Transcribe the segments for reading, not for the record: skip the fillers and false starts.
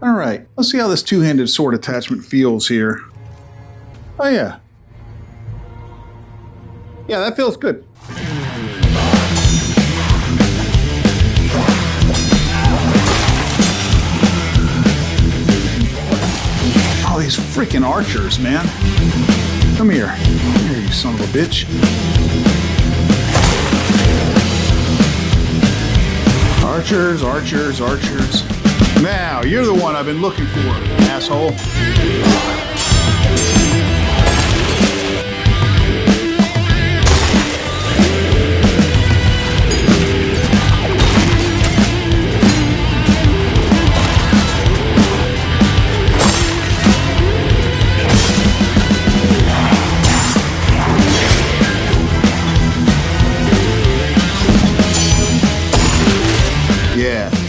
All right, let's see how this two-handed sword attachment feels here. Oh yeah. Yeah, that feels good. Oh, these freaking archers, man. Come here. Come here, you son of a bitch. Archers, archers, archers. Now, you're the one I've been looking for, asshole.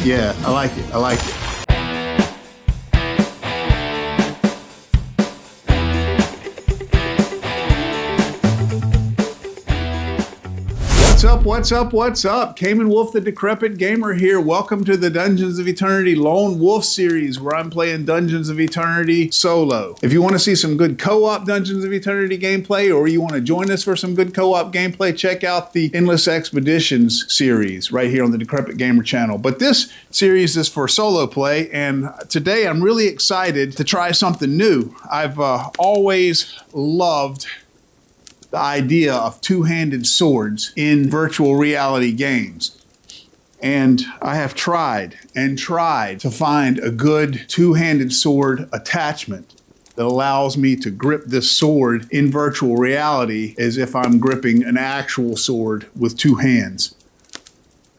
Yeah, I like it. I like it. What's up, what's up, what's up? Cayman Wolf the Decrepit Gamer here. Welcome to the Dungeons of Eternity Lone Wolf series where I'm playing Dungeons of Eternity solo. If you want to see some good co-op Dungeons of Eternity gameplay or you want to join us for some good co-op gameplay, check out the Endless Expeditions series right here on the Decrepit Gamer channel. But this series is for solo play, and today I'm really excited to try something new. I've always loved the idea of two-handed swords in virtual reality games. And I have tried and tried to find a good two-handed sword attachment that allows me to grip this sword in virtual reality as if I'm gripping an actual sword with two hands.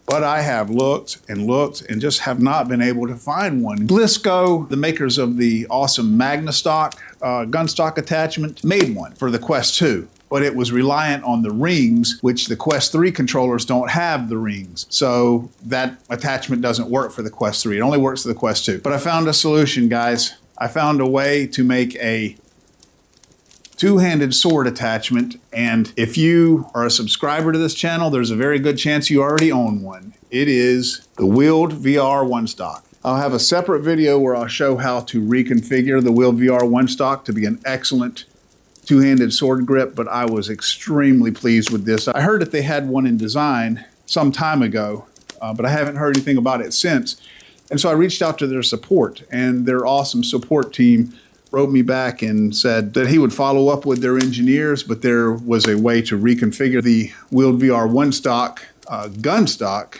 But I have looked and just have not been able to find one. Blisco, the makers of the awesome Magnastock gunstock attachment, made one for the Quest 2. But it was reliant on the rings, which the Quest 3 controllers don't have the rings. So that attachment doesn't work for the Quest 3. It only works for the Quest 2. But I found a solution, guys. I found a way to make a two-handed sword attachment. And if you are a subscriber to this channel, there's a very good chance you already own one. It is the Wield VR Onestock. I'll have a separate video where I'll show how to reconfigure the Wield VR Onestock to be an excellent two-handed sword grip, but I was extremely pleased with this. I heard that they had one in design some time ago, but I haven't heard anything about it since. And so I reached out to their support, and their awesome support team wrote me back and said that he would follow up with their engineers, but there was a way to reconfigure the Wield VR Onestock gunstock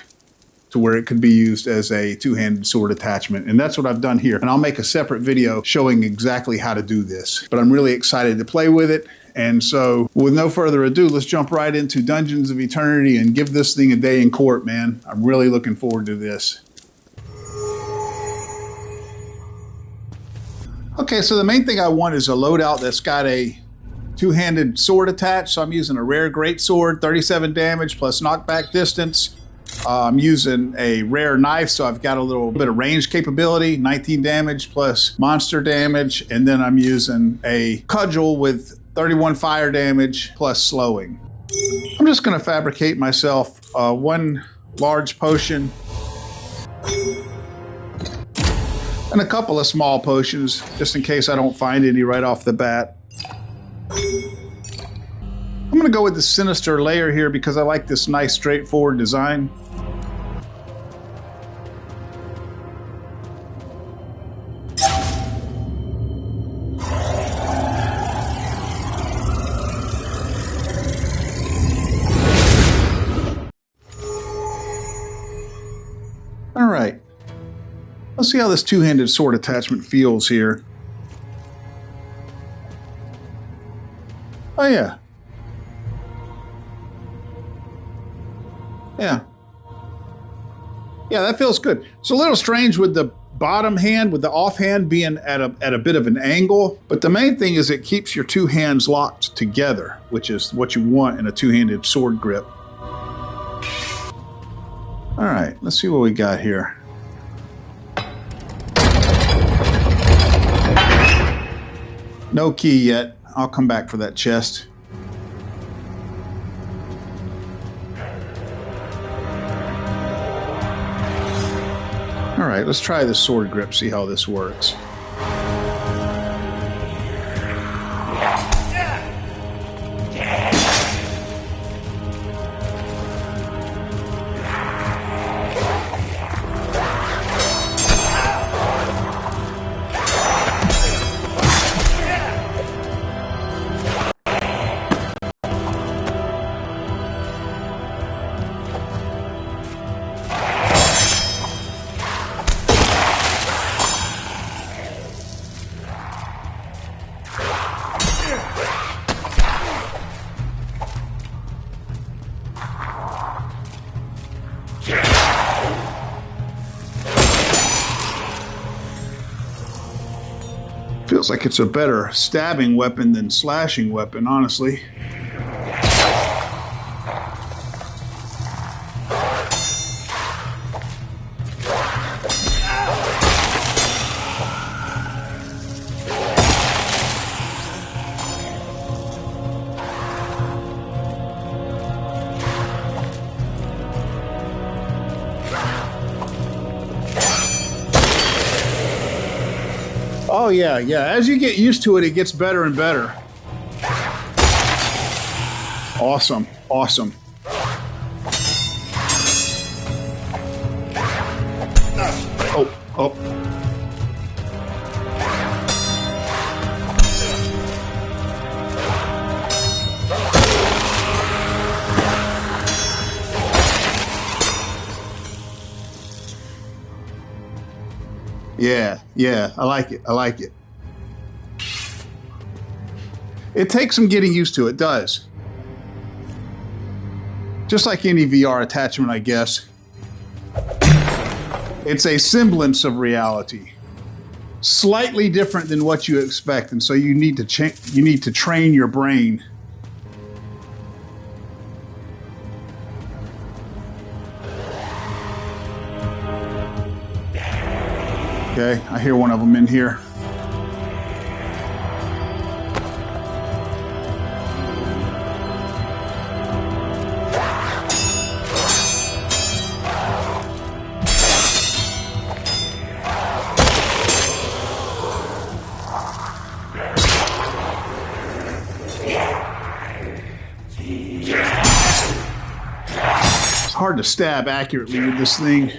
to where it could be used as a two-handed sword attachment. And that's what I've done here. And I'll make a separate video showing exactly how to do this. But I'm really excited to play with it. And so with no further ado, let's jump right into Dungeons of Eternity and give this thing a day in court, man. I'm really looking forward to this. Okay, so the main thing I want is a loadout that's got a two-handed sword attached. So I'm using a rare greatsword, 37 damage plus knockback distance. I'm using a rare knife, so I've got a little bit of range capability, 19 damage plus monster damage, and then I'm using a cudgel with 31 fire damage plus slowing. I'm just going to fabricate myself one large potion and a couple of small potions, just in case I don't find any right off the bat. I'm going to go with the Sinister Lair here because I like this nice straightforward design. All right, let's see how this two-handed sword attachment feels here. Oh yeah. Yeah, that feels good. It's a little strange with the bottom hand, with the offhand being at a bit of an angle, but the main thing is it keeps your two hands locked together, which is what you want in a two-handed sword grip. All right, let's see what we got here. No key yet. I'll come back for that chest. All right, let's try the sword grip, see how this works. Feels like it's a better stabbing weapon than slashing weapon, honestly. Oh yeah, yeah. As you get used to it, it gets better and better. Awesome, awesome. Oh, oh. Yeah, yeah, I like it. I like it. It takes some getting used to, it does. Just like any VR attachment, I guess. It's a semblance of reality. Slightly different than what you expect, and so you need to train your brain. Okay, I hear one of them in here. It's hard to stab accurately with this thing.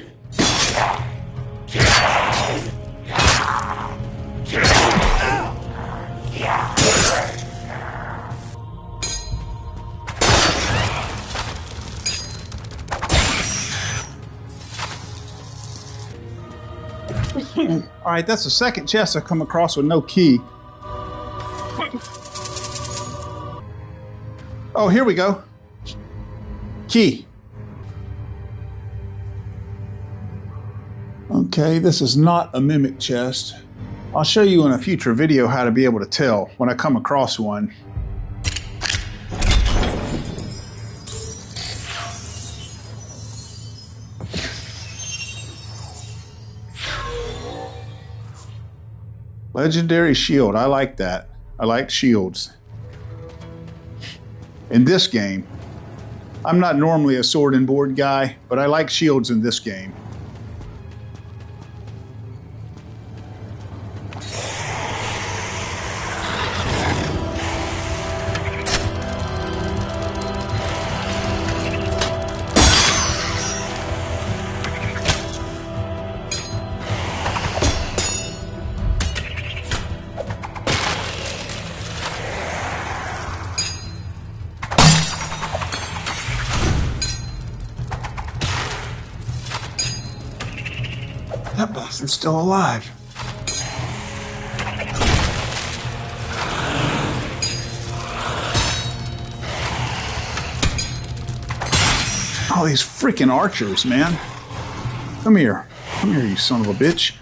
All right, that's the second chest I've come across with no key. Oh, here we go. Key. Okay, this is not a mimic chest. I'll show you in a future video how to be able to tell when I come across one. Legendary shield, I like that. I like shields. In this game, I'm not normally a sword and board guy, but I like shields in this game. That bastard's still alive. Oh, these freaking archers, man. Come here. Come here, you son of a bitch.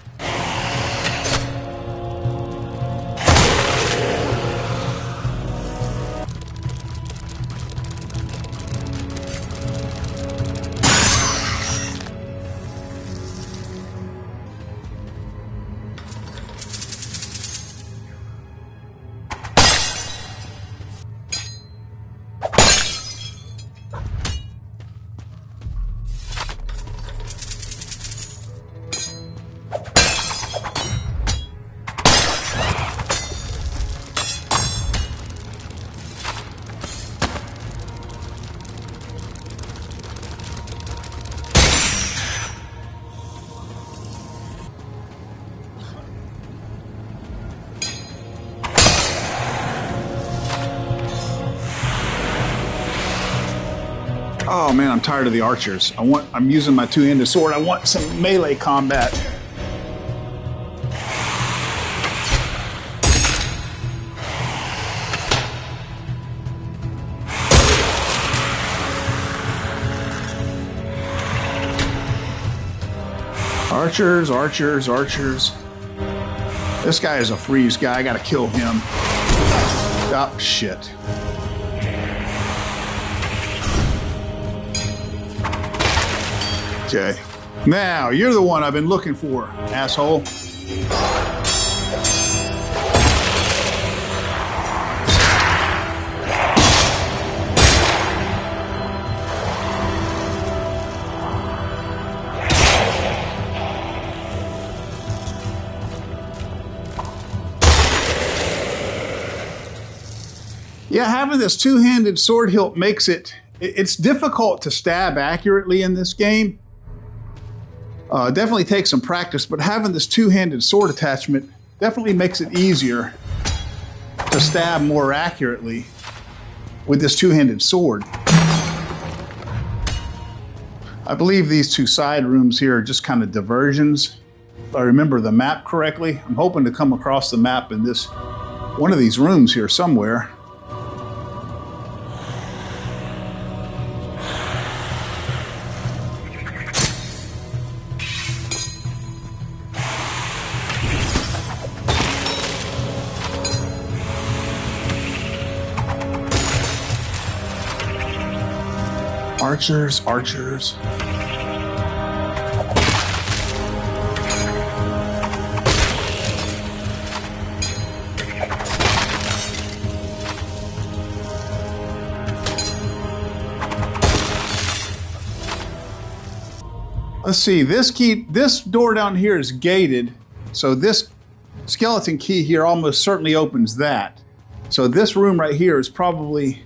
Oh man, I'm tired of the archers. I'm using my two-handed sword. I want some melee combat. Archers, archers, archers. This guy is a freeze guy. I gotta kill him. Oh, shit. Okay. Now, you're the one I've been looking for, asshole. Yeah, having this two-handed sword hilt makes it's difficult to stab accurately in this game. Definitely takes some practice, but having this two-handed sword attachment definitely makes it easier to stab more accurately with this two-handed sword. I believe these two side rooms here are just kind of diversions. If I remember the map correctly, I'm hoping to come across the map in one of these rooms here somewhere. Archers, archers. Let's see, this door down here is gated, so this skeleton key here almost certainly opens that. So this room right here is probably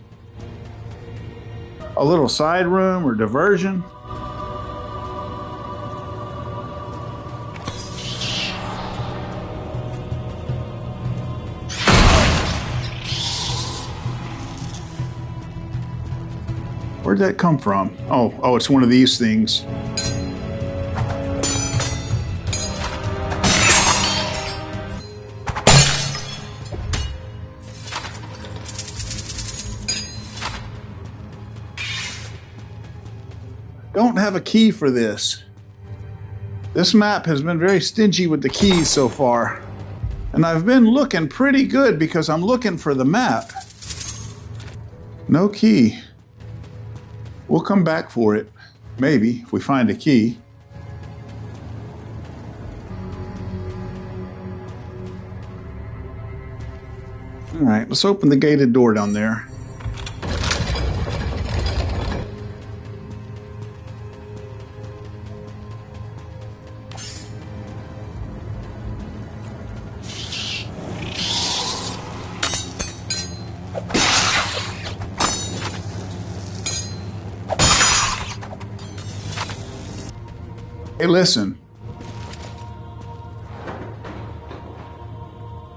a little side room or diversion. Where'd that come from? Oh, it's one of these things. Don't have a key for this. This map has been very stingy with the keys so far. And I've been looking pretty good because I'm looking for the map. No key. We'll come back for it. Maybe, if we find a key. All right, let's open the gated door down there. Hey, listen.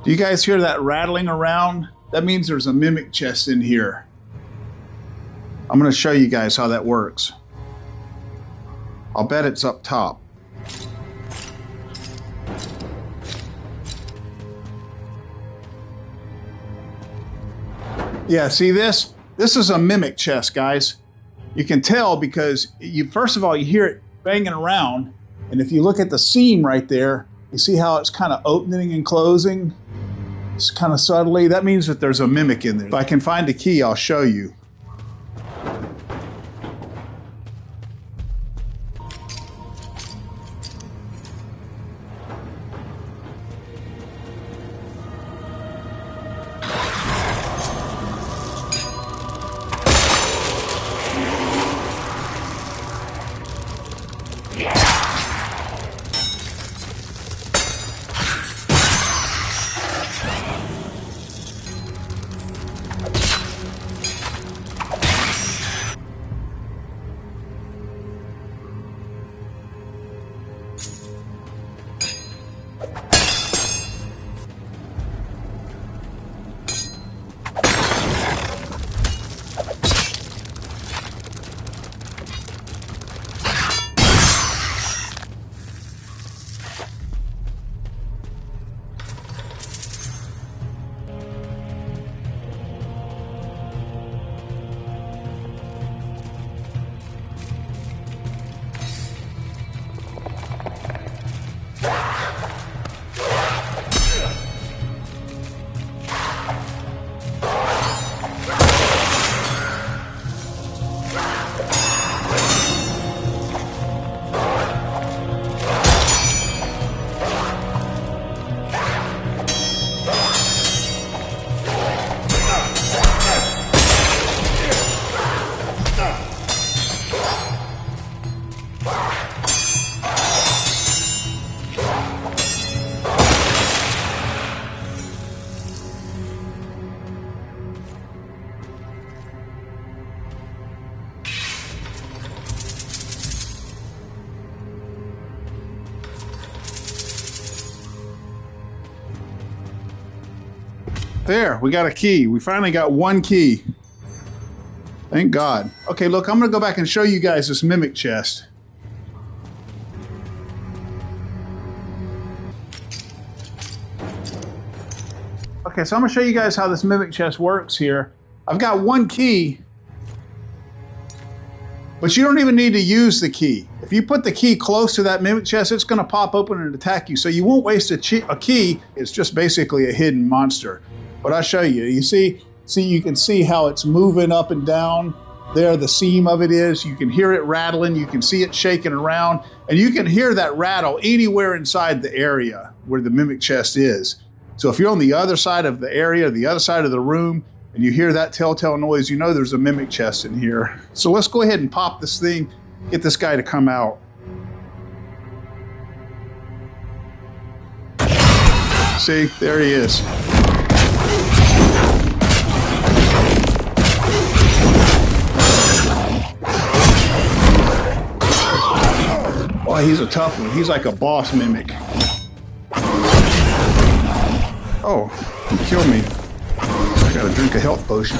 Do you guys hear that rattling around? That means there's a mimic chest in here. I'm going to show you guys how that works. I'll bet it's up top. Yeah, see this? This is a mimic chest, guys. You can tell because first of all, you hear it banging around, and if you look at the seam right there, you see how it's kind of opening and closing. It's kind of subtly. That means that there's a mimic in there. If I can find a key, I'll show you. There, we got a key. We finally got one key. Thank God. Okay, look, I'm gonna go back and show you guys this mimic chest. Okay, so I'm gonna show you guys how this mimic chest works here. I've got one key, but you don't even need to use the key. If you put the key close to that mimic chest, it's gonna pop open and attack you. So you won't waste a key. It's just basically a hidden monster. But I'll show you. You see, you can see how it's moving up and down. There, the seam of it is. You can hear it rattling. You can see it shaking around. And you can hear that rattle anywhere inside the area where the mimic chest is. So if you're on the other side of the area, the other side of the room, and you hear that telltale noise, you know there's a mimic chest in here. So let's go ahead and pop this thing, get this guy to come out. See, there he is. Oh, he's a tough one. He's like a boss mimic. Oh, he killed me. I gotta drink a health potion.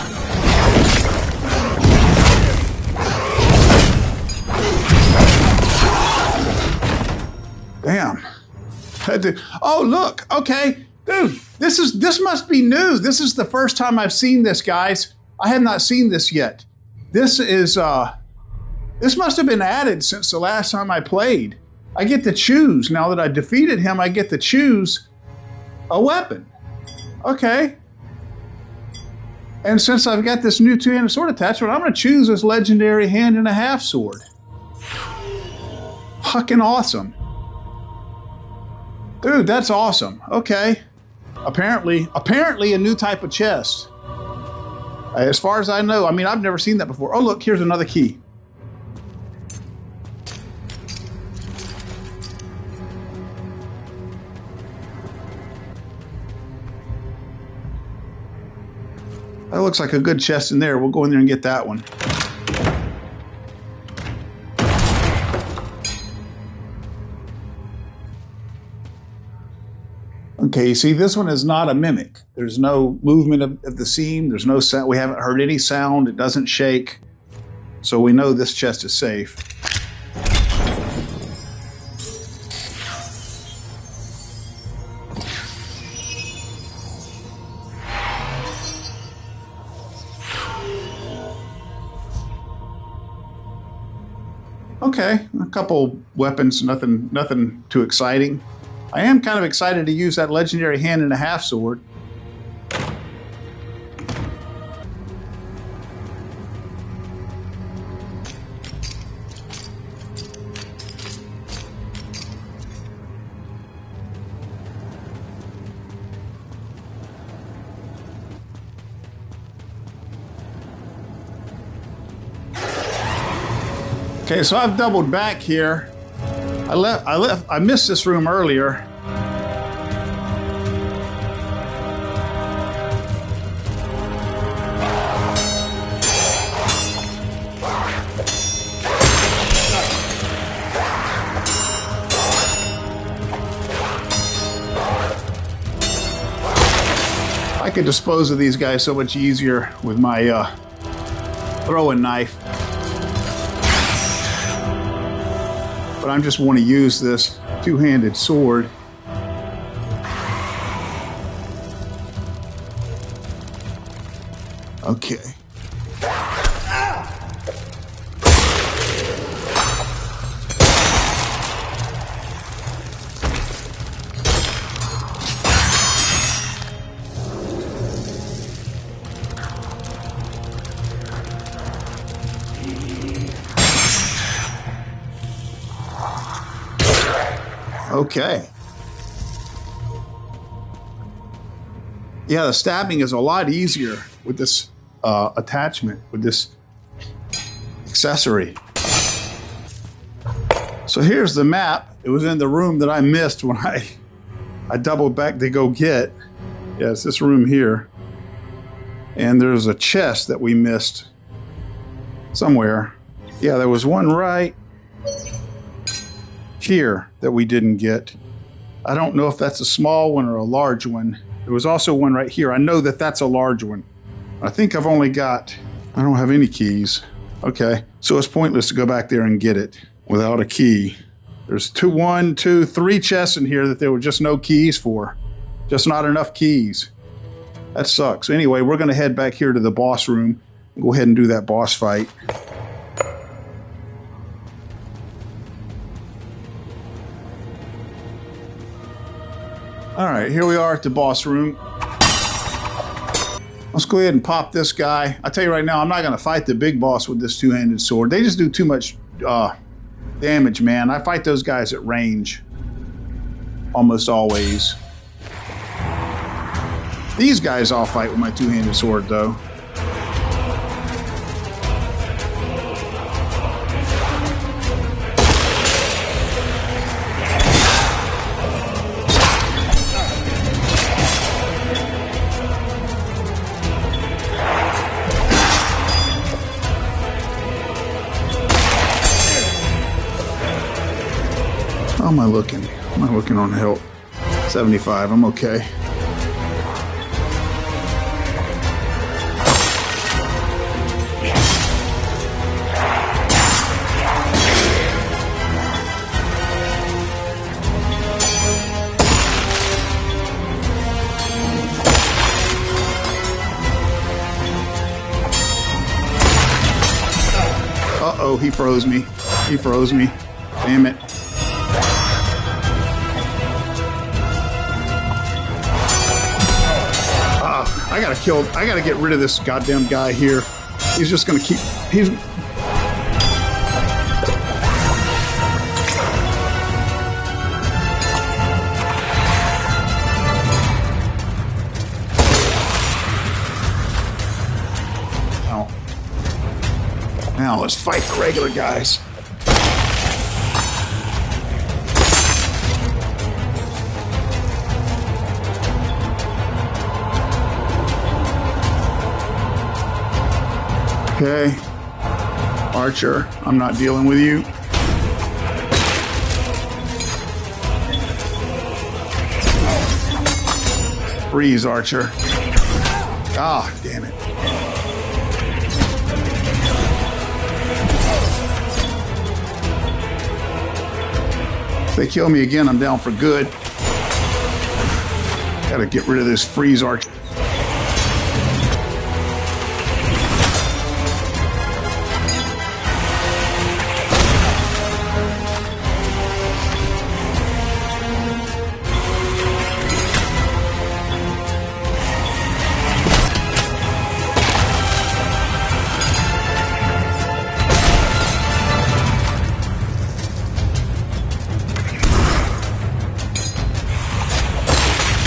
Damn. Oh, look. Okay. Dude, this must be new. This is the first time I've seen this, guys. I have not seen this yet. This must have been added since the last time I played. I get to choose. Now that I defeated him, I get to choose a weapon. Okay. And since I've got this new two-handed sword attachment, I'm going to choose this legendary hand-and-a-half sword. Fucking awesome. Dude, that's awesome. Okay. Apparently a new type of chest. As far as I know, I mean, I've never seen that before. Oh, look, here's another key. That looks like a good chest in there. We'll go in there and get that one. Okay, you see, this one is not a mimic. There's no movement of the seam. There's no sound. We haven't heard any sound. It doesn't shake. So we know this chest is safe. Okay, a couple weapons, nothing too exciting. I am kind of excited to use that legendary hand-and-a-half sword. Okay, so I've doubled back here. I missed this room earlier. I could dispose of these guys so much easier with my throwing knife. But I just want to use this two-handed sword. Okay. Okay. Yeah, the stabbing is a lot easier with this attachment, with this accessory. So here's the map. It was in the room that I missed when I doubled back to go get. Yeah, it's this room here. And there's a chest that we missed somewhere. Yeah, there was one right here that we didn't get. I don't know if that's a small one or a large one. There was also one right here. I know that that's a large one. I think I've only got, I don't have any keys. Okay, so it's pointless to go back there and get it without a key. There's 3 chests in here that there were just no keys for. Just not enough keys. That sucks. Anyway, we're gonna head back here to the boss room. Go ahead and do that boss fight. All right, here we are at the boss room. Let's go ahead and pop this guy. I tell you right now, I'm not gonna fight the big boss with this two-handed sword. They just do too much damage, man. I fight those guys at range. Almost always. These guys I'll fight with my two-handed sword, though. How am I looking? Am I looking on health? 75, I'm okay. Uh-oh, he froze me. He froze me. Damn it. I gotta get rid of this goddamn guy here. He's just gonna keep, Now let's fight the regular guys. Okay, Archer, I'm not dealing with you. Freeze, Archer. Ah, damn it. If they kill me again, I'm down for good. Gotta get rid of this freeze Archer.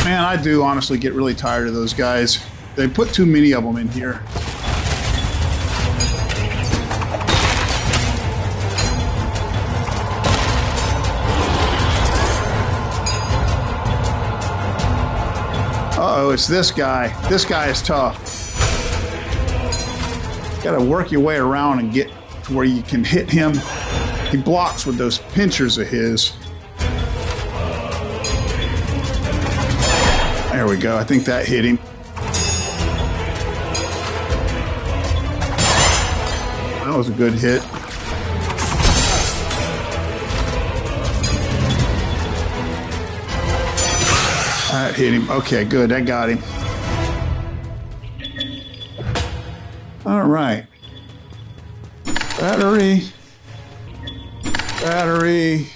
Man, I do honestly get really tired of those guys. They put too many of them in here. Uh-oh, it's this guy. This guy is tough. Gotta work your way around and get to where you can hit him. He blocks with those pinchers of his. There we go. I think that hit him. That was a good hit. That hit him. Okay, good. That got him. All right. Battery. Battery.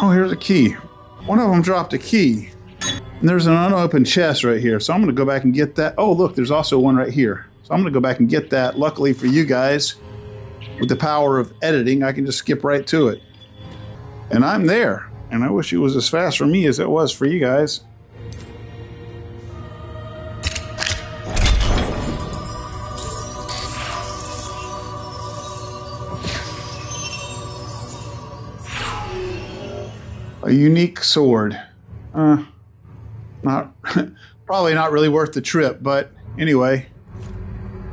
Oh, here's a key. One of them dropped a key. And there's an unopened chest right here. So I'm going to go back and get that. Oh, look, there's also one right here. So I'm going to go back and get that. Luckily for you guys, with the power of editing, I can just skip right to it. And I'm there. And I wish it was as fast for me as it was for you guys. A unique sword. Not probably not really worth the trip, but anyway.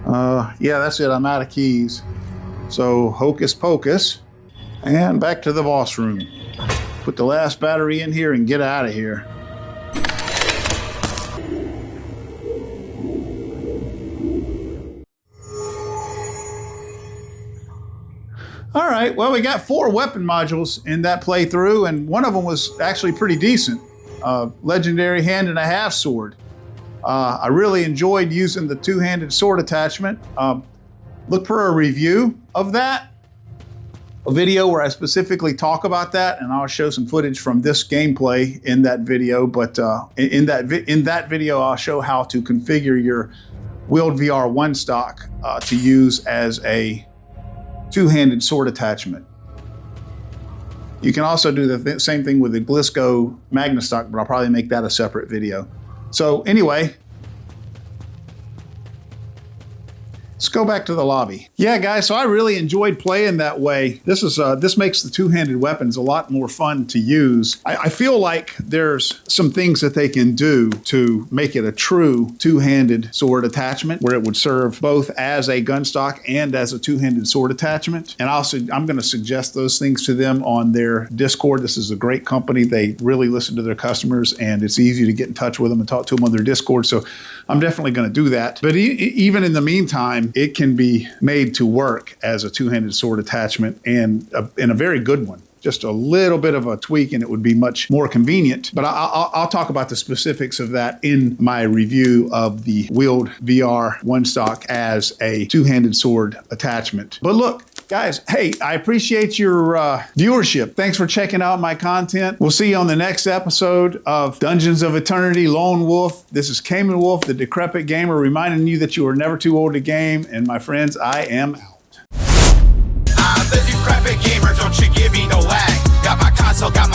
Yeah, that's it. I'm out of keys. So hocus pocus. And back to the boss room. Put the last battery in here and get out of here. All right, well, we got 4 weapon modules in that playthrough, and one of them was actually pretty decent. Legendary hand and a half sword. I really enjoyed using the two-handed sword attachment. Look for a review of that, a video where I specifically talk about that, and I'll show some footage from this gameplay in that video. But in that video, I'll show how to configure your Wield VR Onestock to use as a two-handed sword attachment. You can also do the same thing with the Glisco Magnastock, but I'll probably make that a separate video. So anyway, let's go back to the lobby. Yeah, guys, so I really enjoyed playing that way. This makes the two-handed weapons a lot more fun to use. I feel like there's some things that they can do to make it a true two-handed sword attachment, where it would serve both as a gunstock and as a two-handed sword attachment. And I'm going to suggest those things to them on their Discord. This is a great company. They really listen to their customers, and it's easy to get in touch with them and talk to them on their Discord. So I'm definitely going to do that. But even in the meantime, it can be made to work as a two-handed sword attachment, and a very good one. Just a little bit of a tweak and it would be much more convenient. But I'll talk about the specifics of that in my review of the Wield VR Onestock as a two-handed sword attachment. But look, guys, hey, I appreciate your viewership. Thanks for checking out my content. We'll see you on the next episode of Dungeons of Eternity Lone Wolf. This is Cayman Wolf, the Decrepit Gamer, reminding you that you are never too old to game. And my friends, I am out. I'm the Decrepit Gamer, don't you give me no lag. Got my console, got my